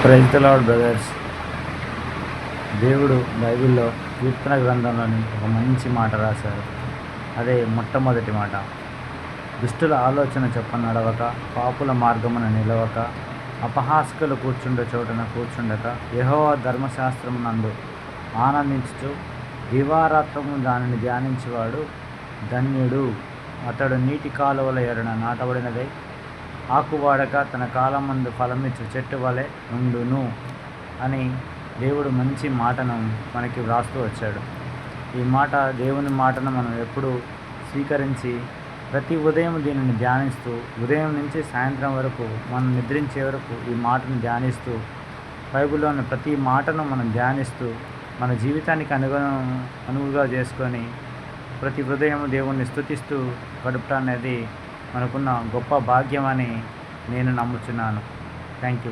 Praise the lord brothers. దేవుడు బైబిల్లో కీర్తన గ్రంథంలోని ఒక మంచి మాట రాశారు. అదే మొట్టమొదటి మాట, దుష్టుల ఆలోచన చొప్పున నడవక, పాపుల మార్గమున నిలవక, అపహాస్కులు కూర్చుండ చోటన కూర్చుండక, యెహోవా ధర్మశాస్త్రమునందు ఆనందించుచు దివారాత్రము దానిని ధ్యానించేవాడు ధన్యుడు. అతడు నీటి కాలువల ఎడన నాటబడినదై ఆకువాడక తన కాలమందు ఫలమిచ్చు చెట్టు వలె ఉండును అని దేవుడు మంచి మాటను మనకి వ్రాస్తూ వచ్చాడు. ఈ మాట, దేవుని మాటను మనం ఎప్పుడు స్వీకరించి ప్రతి ఉదయం దీనిని ధ్యానిస్తూ, ఉదయం నుంచి సాయంత్రం వరకు మనం నిద్రించే వరకు ఈ మాటను ధ్యానిస్తూ, బైబిల్లోని ప్రతి మాటను మనం ధ్యానిస్తూ మన జీవితానికి అనువుగా చేసుకొని ప్రతి ఉదయం దేవుణ్ణి స్తుతిస్తూ గడపడం అనేది మనకున్న గొప్ప భాగ్యం అని నేను నమ్ముచున్నాను. Thank you.